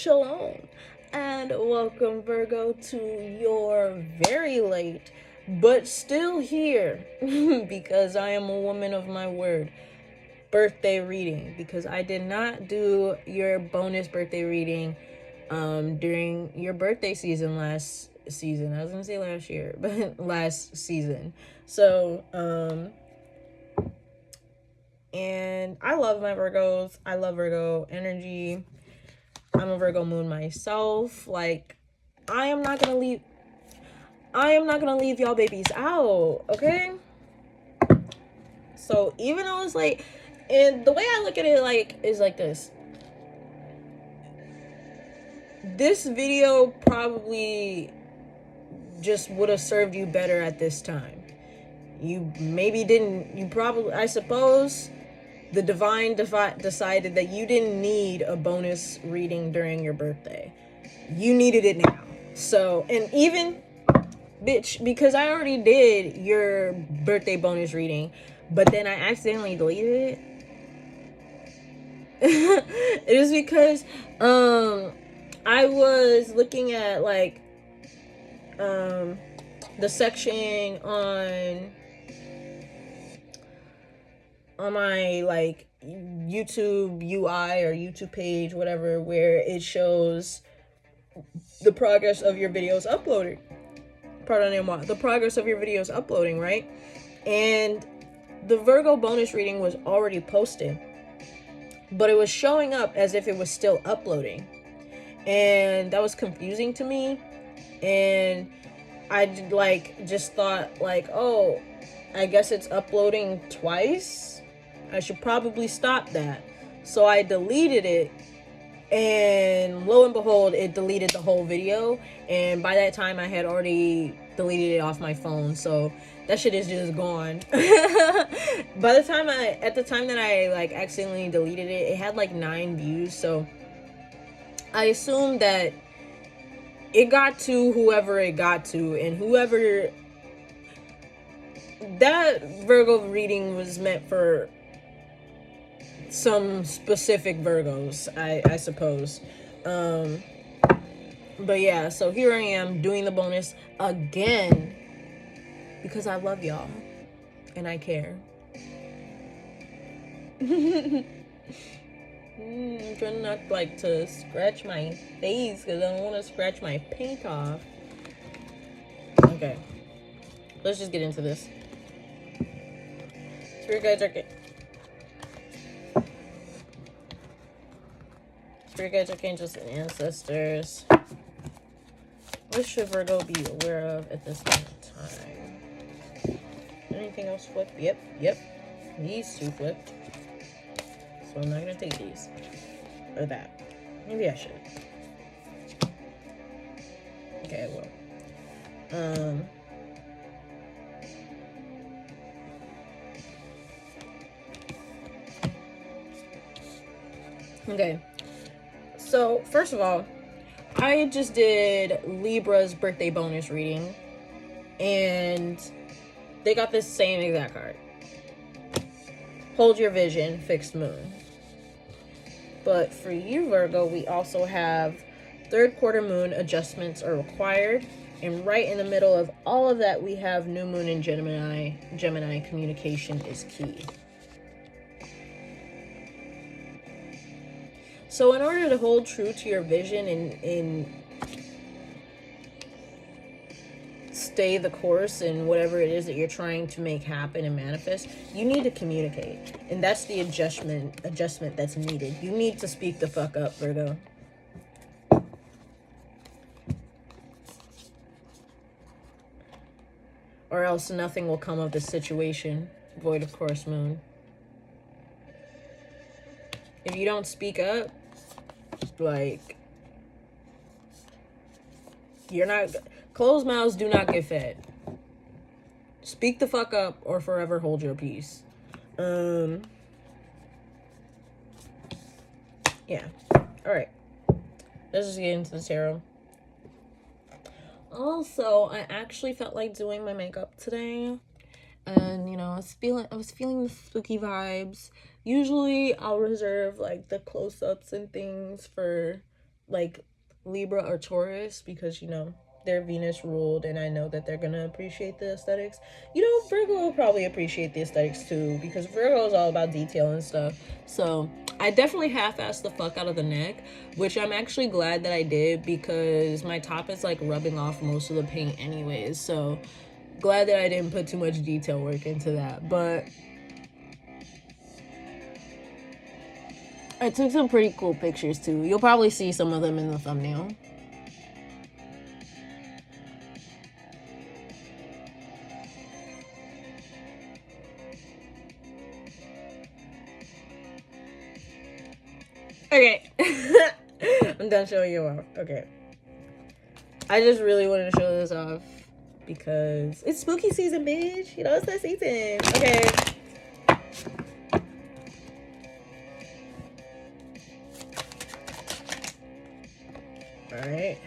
Shalom and welcome, Virgo, to your very late but still here because I am a woman of my word birthday reading, because I did not do your bonus birthday reading during your birthday season last season. I was gonna say last year, but last season. So and I love my Virgos. I love Virgo energy. I'm a Virgo moon myself. Like, I am not gonna leave y'all babies out, okay? So even though it's like, and the way I look at it like is like this. This video probably just would have served you better at this time. You maybe didn't, you probably, I suppose the divine decided that you didn't need a bonus reading during your birthday. You needed it now. So, and even, bitch, because I already did your birthday bonus reading, but then I accidentally deleted it. It is because I was looking at like the section on my like YouTube UI or YouTube page, whatever, where it shows the progress of your videos uploading. The progress of your videos uploading, right? And the Virgo bonus reading was already posted, but it was showing up as if it was still uploading, and that was confusing to me. And I like just thought like, oh, I guess it's uploading twice. I should probably stop that. So I deleted it, and lo and behold, it deleted the whole video. And by that time I had already deleted it off my phone, so that shit is just gone. By the time at the time that I like accidentally deleted it, it had like 9 views, so I assumed that it got to whoever it got to, and whoever that Virgo reading was meant for, some specific Virgos, I suppose. But yeah, so here I am doing the bonus again because I love y'all and I care. I'm trying not like to scratch my face because I don't want to scratch my paint off. Okay, let's just get into this. Spirit guides are Spirit guides, archangels, and ancestors. What should Virgo be aware of at this point in time? Anything else flipped? Yep. These two flipped. So I'm not gonna take these. Or that. Maybe I should. Okay, I will. Okay. So, first of all, I just did Libra's birthday bonus reading, and they got this same exact card. Hold your vision, fixed moon. But for you, Virgo, we also have third quarter moon adjustments are required, and right in the middle of all of that, we have new moon in Gemini. Gemini communication is key. So in order to hold true to your vision and stay the course in whatever it is that you're trying to make happen and manifest, you need to communicate. And that's the adjustment that's needed. You need to speak the fuck up, Virgo. Or else nothing will come of the situation. Void of course, moon. If you don't speak up, like, you're not, closed mouths do not get fed. Speak the fuck up or forever hold your peace. Yeah. All right. Let's just get into the tarot. Also, I actually felt like doing my makeup today. And, you know, I was feeling the spooky vibes. Usually I'll reserve like the close-ups and things for like Libra or Taurus, because, you know, they're Venus ruled, and I know that they're gonna appreciate the aesthetics. You know, Virgo will probably appreciate the aesthetics too, because Virgo is all about detail and stuff. So I definitely half-assed the fuck out of the neck, which I'm actually glad that I did, because my top is like rubbing off most of the paint anyways. So glad that I didn't put too much detail work into that. But I took some pretty cool pictures too. You'll probably see some of them in the thumbnail. Okay. I'm done showing you off. Okay. I just really wanted to show this off because it's spooky season, bitch. You know, it's that season. Okay. Alright.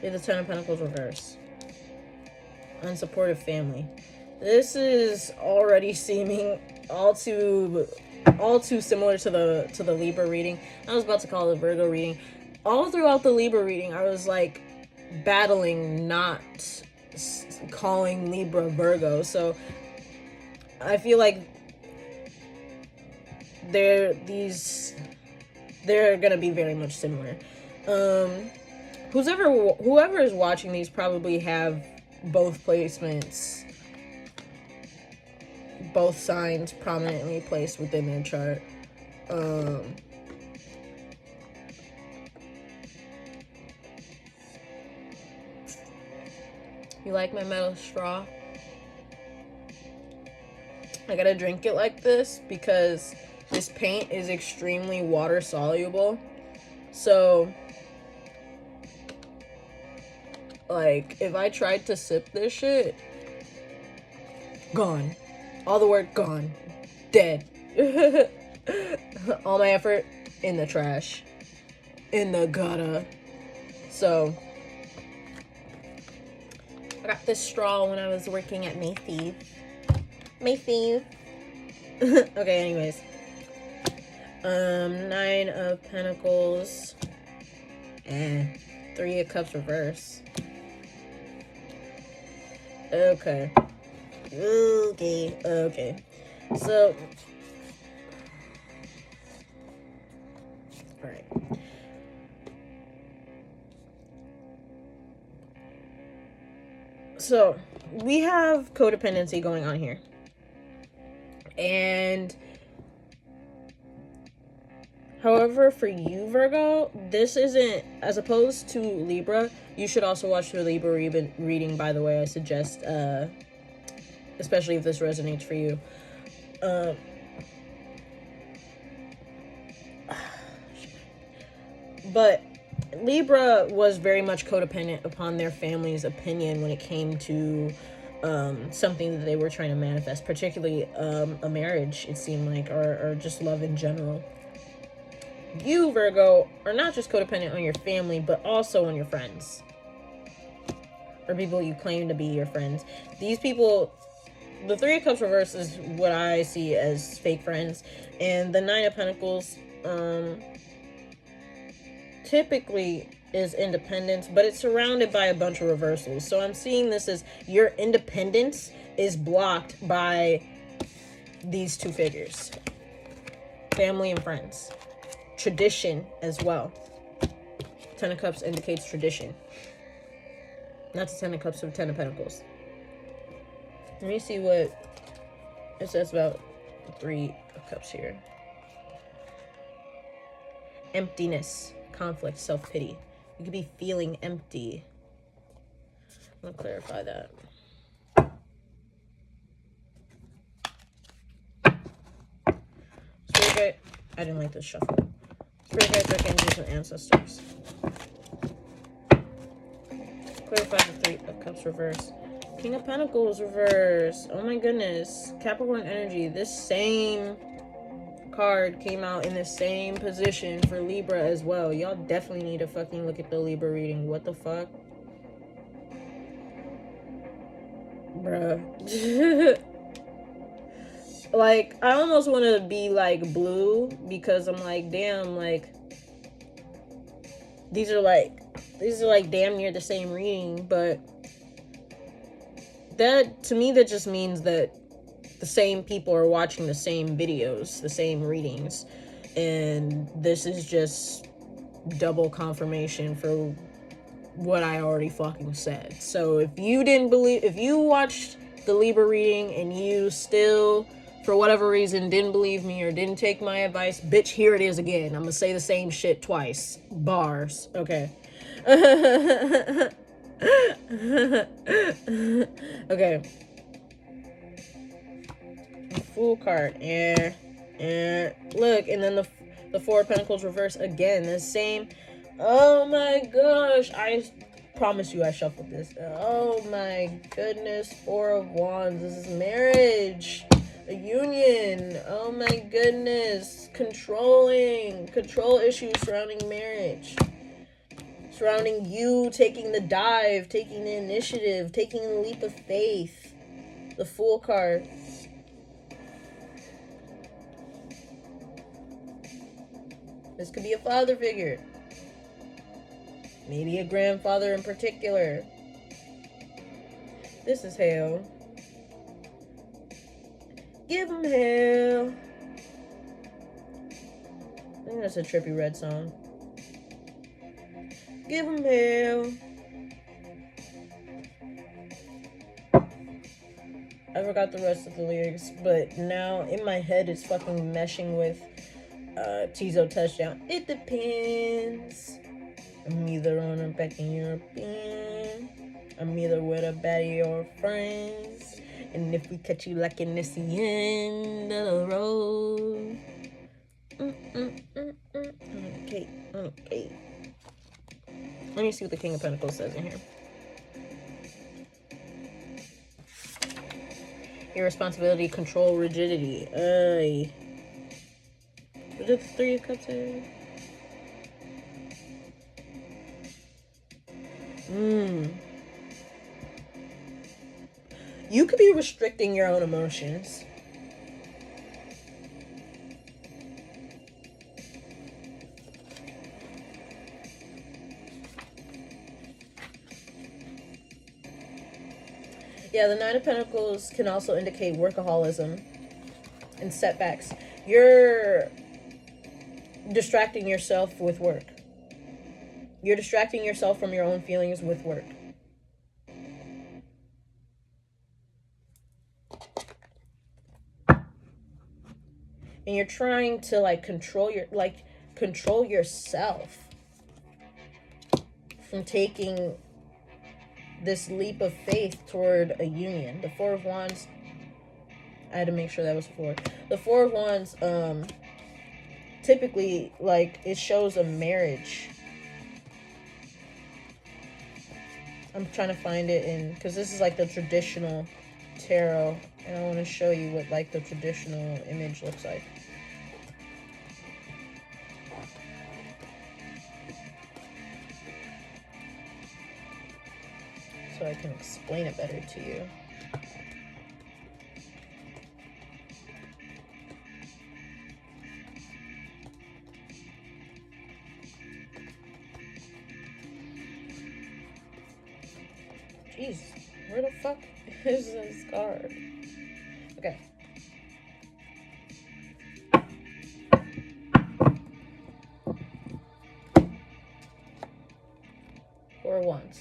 Here's the Ten of Pentacles reverse. Unsupportive family. This is already seeming all too similar to the Libra reading. I was about to call it a Virgo reading. All throughout the Libra reading, I was like battling not calling Libra Virgo. So I feel like they're gonna be very much similar. Whoever is watching these probably have both placements, both signs prominently placed within their chart. You like my metal straw? I gotta drink it like this because this paint is extremely water soluble. So, like, if I tried to sip this shit, gone. All the work gone. Dead. All my effort in the trash. In the gutter. So, I got this straw when I was working at Macy's. Okay, anyways. Nine of Pentacles. Three of Cups reverse. Okay. So, alright. So, we have codependency going on here. And however, for you, Virgo, this isn't, as opposed to Libra, you should also watch the Libra reading, by the way. I suggest, especially if this resonates for you. But Libra was very much codependent upon their family's opinion when it came to something that they were trying to manifest, particularly a marriage, it seemed like, or just love in general. You, Virgo, are not just codependent on your family, but also on your friends. Or people you claim to be your friends. These people, the Three of Cups reverse is what I see as fake friends. And the Nine of Pentacles, typically is independence, but it's surrounded by a bunch of reversals. So I'm seeing this as your independence is blocked by these two figures. Family and friends. Tradition as well. Ten of Cups indicates tradition. Not the Ten of Cups, but Ten of Pentacles. Let me see what it says about the Three of Cups here. Emptiness, conflict, self-pity. You could be feeling empty. I'm gonna clarify that. Spirit guide. I didn't like this shuffle. Spirit guides, archangels, and ancestors. Clarify the Three of Cups reverse. King of Pentacles reverse. Oh my goodness. Capricorn energy. This same card came out in the same position for Libra as well. Y'all definitely need to fucking look at the Libra reading. What the fuck? Bruh. Like, I almost want to be like blue because I'm like, damn, like, these are like damn near the same reading, but that, to me, that just means that the same people are watching the same videos, the same readings, and this is just double confirmation for what I already fucking said. So if you watched the Libra reading and you still, for whatever reason, didn't believe me or didn't take my advice, bitch, here it is again. I'm gonna say the same shit twice. Bars. Okay. Okay. Fool card. Look, and then the Four of Pentacles reverse again. The same. Oh my gosh. I promise you I shuffled this. Oh my goodness. Four of Wands. This is marriage. A union. Oh my goodness. Control issues surrounding marriage. Surrounding you taking the dive, taking the initiative, taking the leap of faith. The Fool card. This could be a father figure. Maybe a grandfather in particular. This is hell. Give him hell. I think that's a Trippie Redd song. Give him hell. I forgot the rest of the lyrics, but now in my head it's fucking meshing with Tizo Touchdown. It depends. I'm either on a back in European. I'm either with a baddie or friends. And if we catch you lacking, it's the end of the road. Okay. Let me see what the King of Pentacles says in here. Irresponsibility, control, rigidity. What did the Three of Cups say? You could be restricting your own emotions. Yeah, the Nine of Pentacles can also indicate workaholism and setbacks. You're distracting yourself with work. You're distracting yourself from your own feelings with work. And you're trying to control yourself from taking this leap of faith toward a union. The Four of Wands, I had to make sure that was four. The Four of Wands, typically, it shows a marriage. I'm trying to find it because this is the traditional tarot, and I want to show you what the traditional image looks like. So I can explain it better to you. Jeez, where the fuck is this card? Okay. Four of Wands.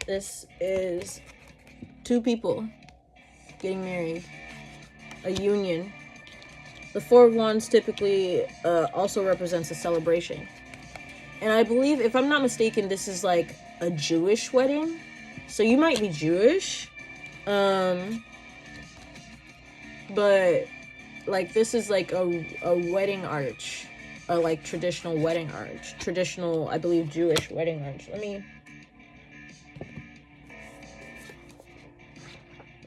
This is two people getting married, a union. The Four of Wands typically also represents a celebration. And I believe, if I'm not mistaken, this is a Jewish wedding. So you might be Jewish. But this is a wedding arch. A traditional wedding arch. Traditional, I believe, Jewish wedding arch. I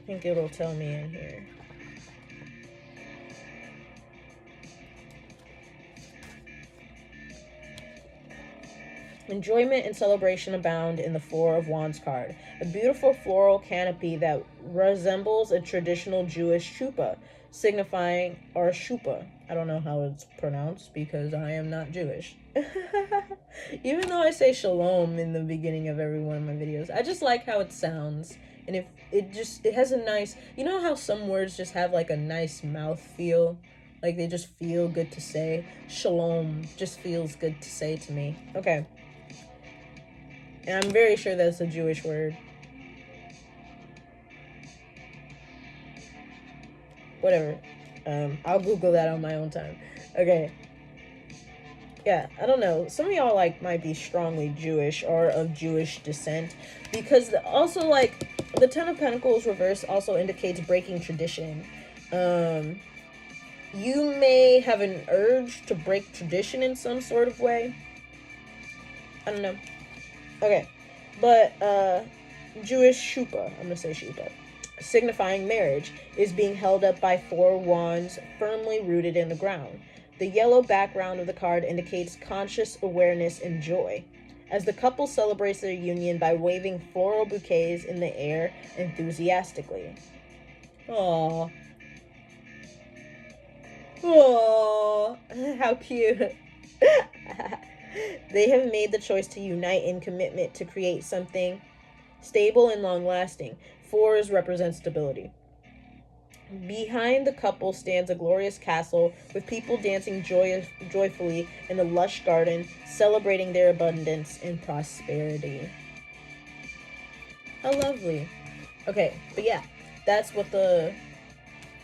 think it'll tell me in here. Enjoyment and celebration abound in the Four of Wands card. A beautiful floral canopy that resembles a traditional Jewish chuppah, signifying, or shuppah. I don't know how it's pronounced because I am not Jewish. Even though I say shalom in the beginning of every one of my videos, I just like how it sounds. And if it has a nice, you know how some words just have like a nice mouth feel? Like they just feel good to say. Shalom just feels good to say to me. Okay. And I'm very sure that's a Jewish word. Whatever. I'll Google that on my own time. Okay. Yeah, I don't know. Some of y'all like might be strongly Jewish or of Jewish descent, because also like the Ten of Pentacles reverse also indicates breaking tradition. You may have an urge to break tradition in some sort of way. I don't know. Okay, but Jewish shupa, I'm gonna say shupa, signifying marriage, is being held up by 4 wands firmly rooted in the ground. The yellow background of the card indicates conscious awareness and joy, as the couple celebrates their union by waving floral bouquets in the air enthusiastically. Aww. Aww. How cute. They have made the choice to unite in commitment to create something stable and long-lasting. 4s represent stability. Behind the couple stands a glorious castle with people dancing joyfully in a lush garden, celebrating their abundance and prosperity. How lovely. Okay, but yeah, that's what the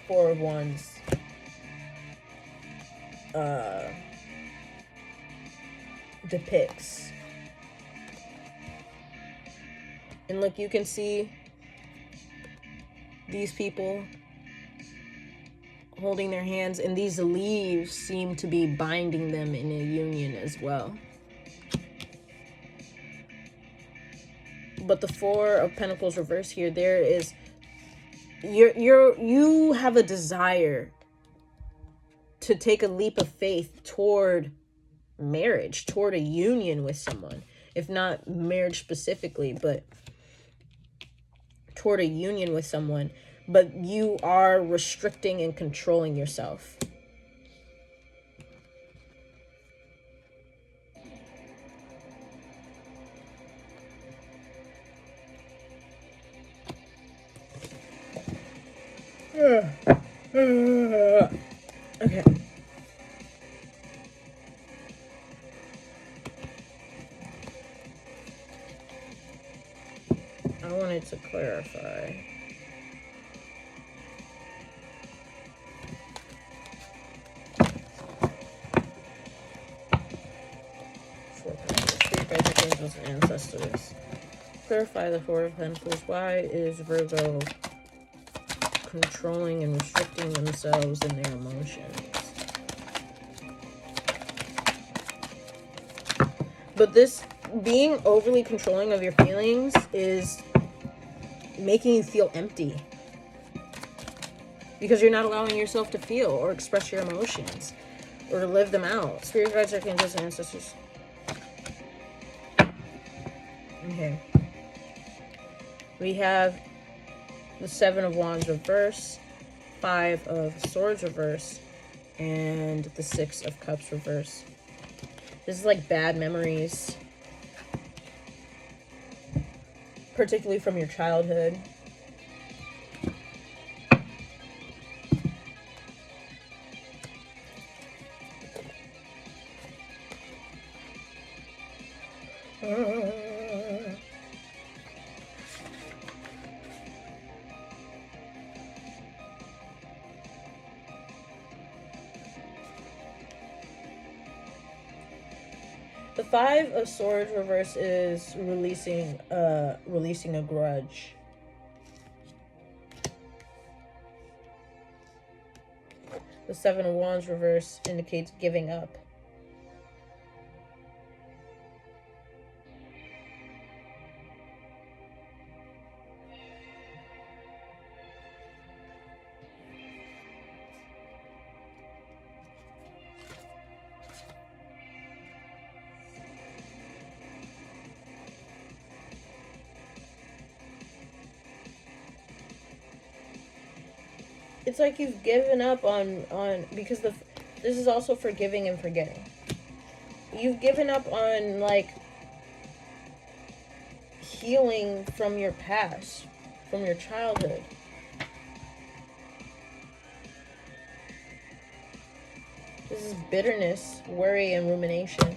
4 of Wands depicts. And look, you can see these people holding their hands, and these leaves seem to be binding them in a union as well. But the 4 of Pentacles reverse here, there is you have a desire to take a leap of faith toward marriage, toward a union with someone. If not marriage specifically, but toward a union with someone. But you are restricting and controlling yourself. Okay. I wanted to clarify. Angels and ancestors. Clarify the 4 of Pentacles. Why is Virgo controlling and restricting themselves in their emotions? But this being overly controlling of your feelings is making you feel empty, because you're not allowing yourself to feel or express your emotions or to live them out. Spirit guides, archangels, and ancestors. Okay. We have the 7 of Wands reverse, 5 of Swords reverse, and the 6 of Cups reverse. This is like bad memories, particularly from your childhood. The 5 of Swords reverse is releasing a grudge. The 7 of Wands reverse indicates giving up. It's like you've given up on because this is also forgiving and forgetting. you've given up on, like, healing from your past, from your childhood. This is bitterness, worry, and rumination.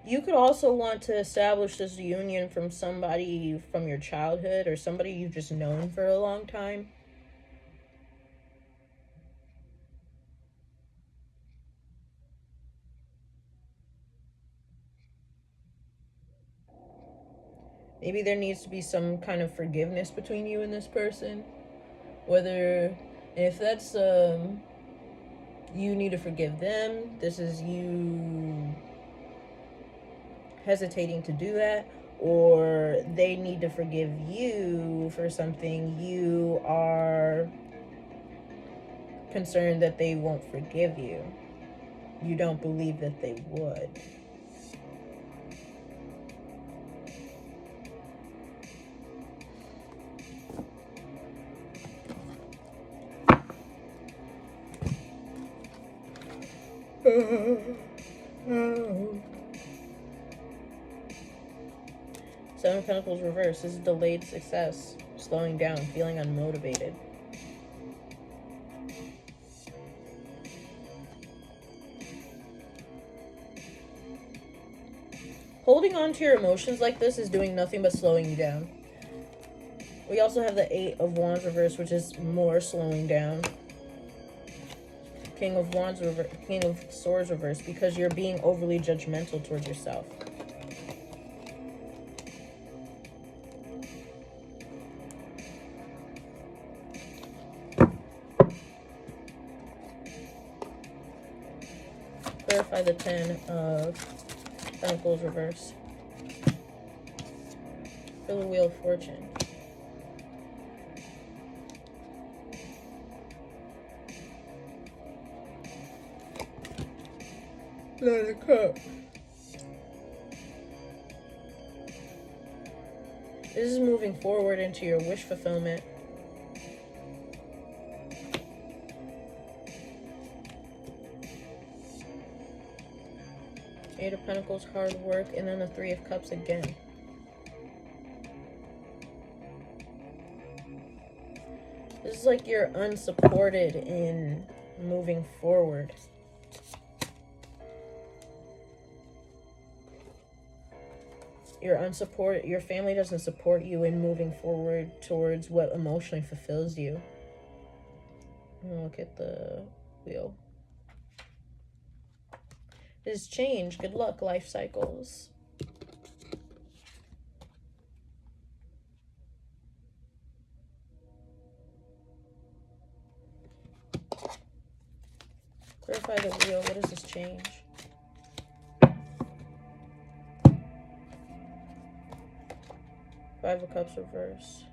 You could also want to establish this union from somebody from your childhood or somebody you've just known for a long time. Maybe there needs to be some kind of forgiveness between you and this person. Whether, if that's, you need to forgive them, this is you hesitating to do that, or they need to forgive you for something you are concerned that they won't forgive you. You don't believe that they would. Seven of Pentacles reverse. This is delayed success, slowing down, feeling unmotivated. Holding on to your emotions like this is doing nothing but slowing you down. We also have the Eight of Wands reverse, which is more slowing down. King of Wands reverse, King of Swords reverse, because you're being overly judgmental towards yourself. Clarify the Ten of Pentacles reverse. For the Wheel of Fortune. Nine of Cups. This is moving forward into your wish fulfillment. Eight of Pentacles, hard work, and then the Three of Cups again. This is like you're unsupported in moving forward. You're unsupported. Your family doesn't support you in moving forward towards what emotionally fulfills you. Look at the wheel. This is change. Good luck, life cycles. Clarify the wheel. What is this change? Five of Cups reverse.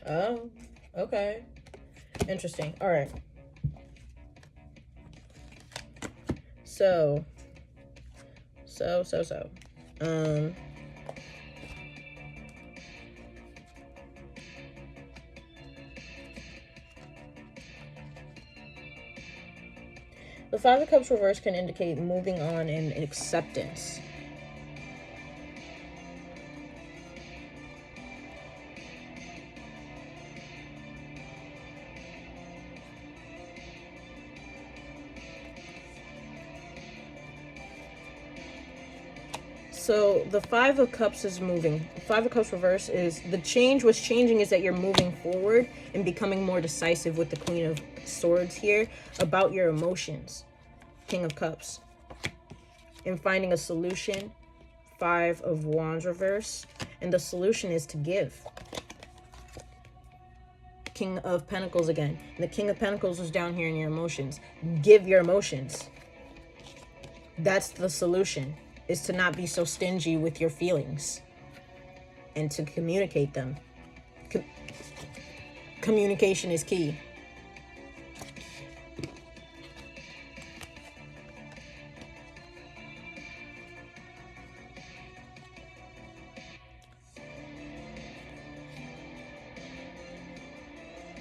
Oh, okay. Interesting. All right. So. The Five of Cups reverse can indicate moving on and acceptance. So the Five of Cups is moving. The Five of Cups reverse is the change. What's changing is that you're moving forward and becoming more decisive with the Queen of Swords here about your emotions. King of Cups. and finding a solution. 5 of Wands reverse. And the solution is to give. King of Pentacles again. And the King of Pentacles is down here in your emotions. Give your emotions. That's the solution, is to not be so stingy with your feelings and to communicate them. Communication is key.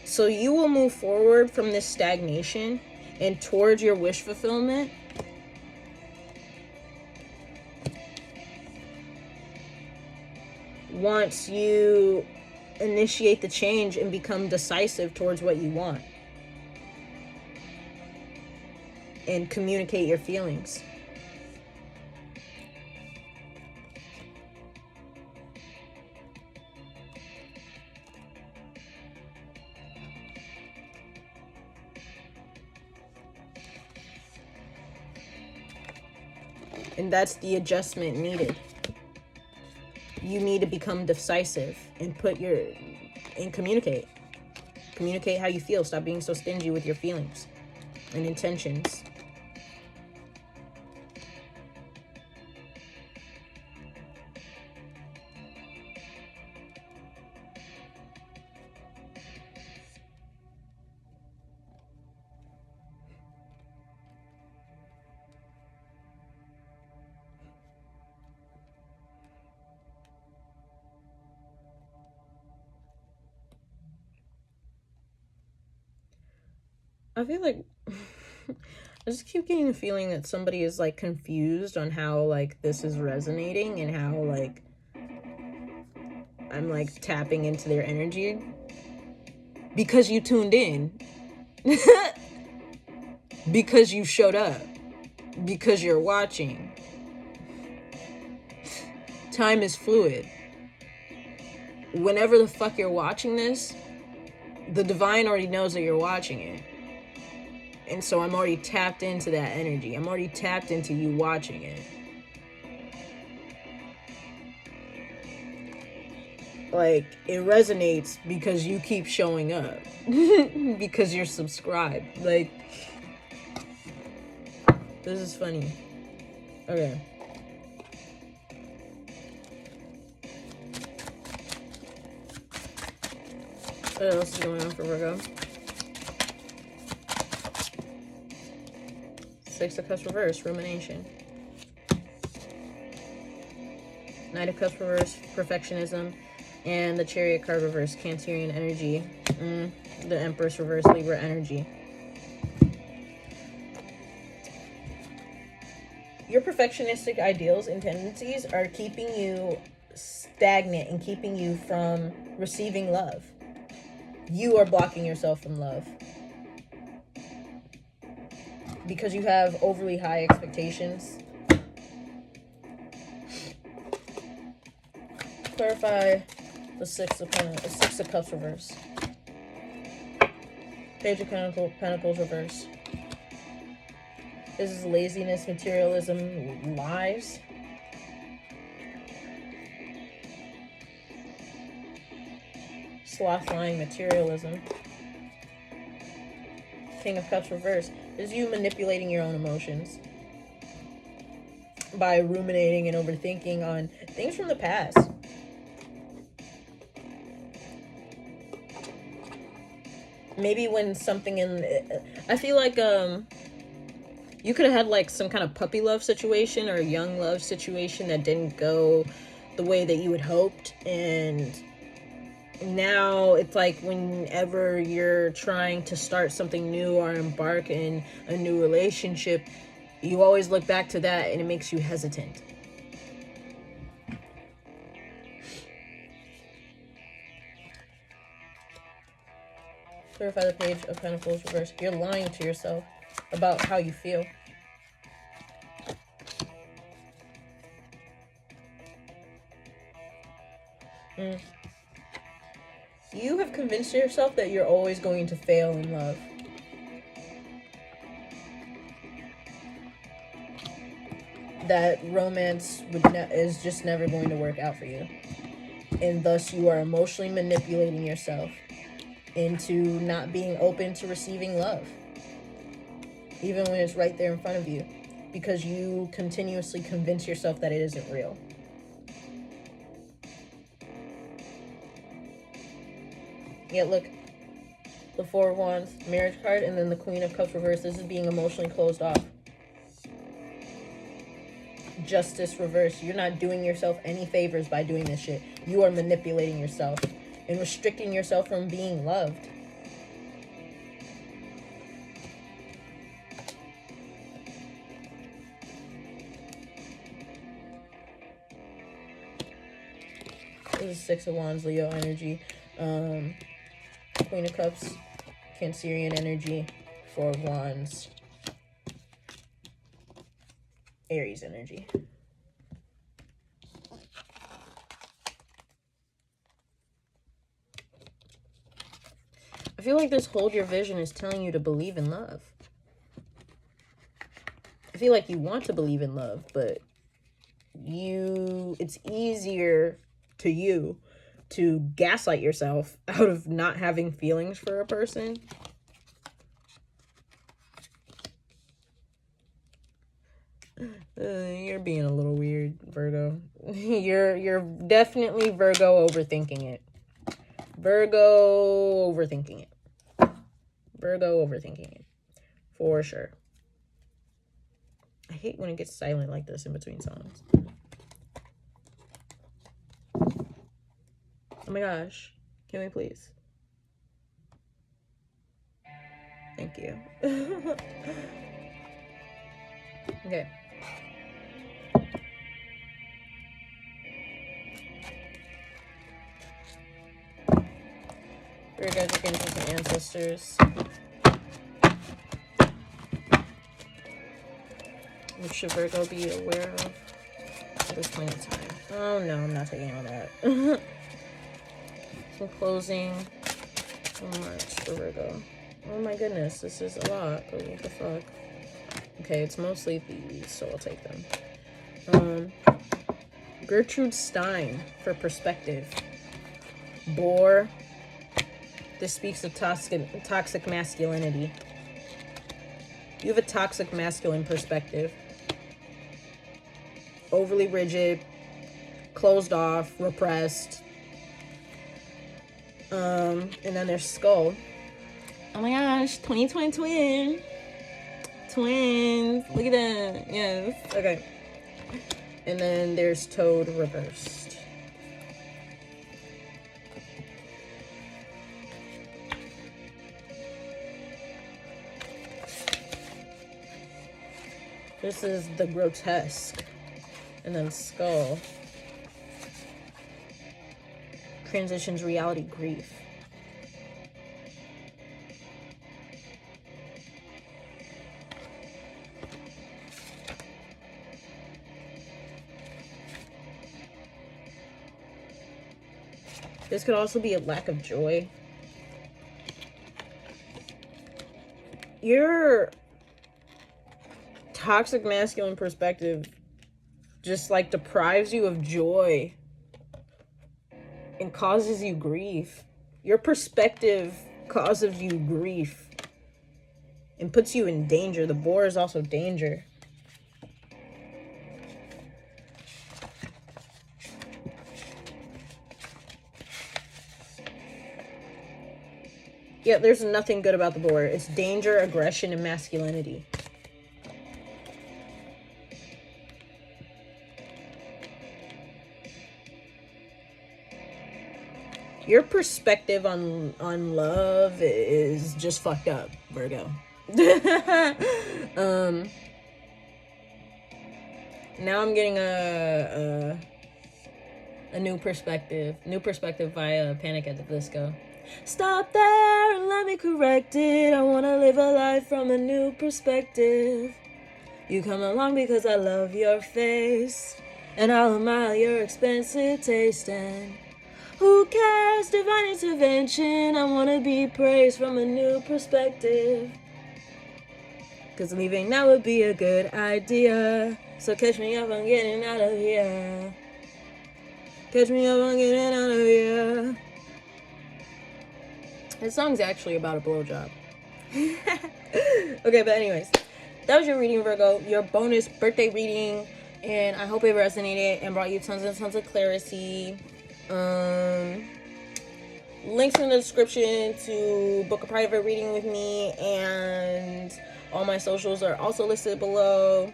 So you will move forward from this stagnation and towards your wish fulfillment. Once you initiate the change and become decisive towards what you want. And communicate your feelings. And that's the adjustment needed. You need to become decisive and communicate. Communicate how you feel. Stop being so stingy with your feelings and intentions. I feel like I just keep getting the feeling that somebody is like confused on how like this is resonating and how like I'm like tapping into their energy because you tuned in. Because you showed up. Because you're watching. Time is fluid. Whenever the fuck you're watching this, the divine already knows that you're watching it. And so I'm already tapped into that energy. I'm already tapped into you watching it. Like, it resonates because you keep showing up. Because you're subscribed. Like, this is funny. Okay. What else is going on for Virgo? 6 of Cups reverse, rumination. Knight of Cups reverse, perfectionism. And the Chariot card reverse, Cancerian energy. The Empress reverse, Libra energy. Your perfectionistic ideals and tendencies are keeping you stagnant and keeping you from receiving love. You are blocking yourself from love. Because you have overly high expectations. Clarify the Six of Cups reverse. Page of Pentacles reverse. This is laziness, materialism, lies. Sloth, lying, materialism. King of Cups reverse is you manipulating your own emotions by ruminating and overthinking on things from the past. Maybe when something I feel like you could have had like some kind of puppy love situation or a young love situation that didn't go the way that you had hoped, and now it's like whenever you're trying to start something new or embark in a new relationship, you always look back to that and it makes you hesitant. Clarify the Page of Pentacles reverse. You're lying to yourself about how you feel. You have convinced yourself that you're always going to fail in love. that romance is just never going to work out for you. And thus you are emotionally manipulating yourself into not being open to receiving love, even when it's right there in front of you, because you continuously convince yourself that it isn't real. Yeah, look, the Four of Wands, Marriage card, and then the Queen of Cups reversed. This is being emotionally closed off. Justice reversed. You're not doing yourself any favors by doing this shit. You are manipulating yourself and restricting yourself from being loved. This is Six of Wands, Leo energy. Queen of Cups, Cancerian energy. Four of Wands, Aries energy. I feel like this hold your vision is telling you to believe in love. I feel like you want to believe in love, but it's easier to you to gaslight yourself out of not having feelings for a person. You're being a little weird, Virgo. You're definitely Virgo overthinking it. Virgo overthinking it. Virgo overthinking it. For sure. I hate when it gets silent like this in between songs. Oh my gosh. Can we please? Thank you. Okay. We're going to look into some ancestors. What should Virgo be aware of at this point in time? Oh no, I'm not taking all that. Some closing remarks for Virgo. Oh my goodness, this is a lot. Oh, what the fuck? Okay, it's mostly these, so I'll take them. Gertrude Stein for perspective. Boar. This speaks of toxic masculinity. You have a toxic masculine perspective. Overly rigid, closed off, repressed. And then there's Skull. Oh my gosh, 2020 twin. Twins. Look at that. Yes. Okay. And then there's Toad reversed. This is the grotesque. And then Skull. Transitions reality grief. This could also be a lack of joy. Your toxic masculine perspective just like deprives you of joy and causes you grief. Your perspective causes you grief and puts you in danger. The boar is also danger. Yeah, there's nothing good about the boar. It's danger, aggression, and masculinity. Your perspective on love is just fucked up, Virgo. Now I'm getting a new perspective. New perspective via Panic at the Disco. Stop there and let me correct it. I want to live a life from a new perspective. You come along because I love your face, and I'll admire your expensive taste. And who cares? Divine intervention. I want to be praised from a new perspective. Cause leaving now would be a good idea. So catch me up, I'm getting out of here. Catch me up, I'm getting out of here. This song's actually about a blowjob. Okay, but anyways, that was your reading, Virgo. Your bonus birthday reading. And I hope it resonated and brought you tons and tons of clarity. Links in the description to book a private reading with me, and all my socials are also listed below.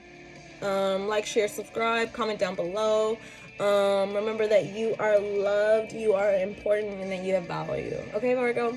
Like, share, subscribe, comment down below. Remember that you are loved, you are important, and that you have value. Okay, Virgo?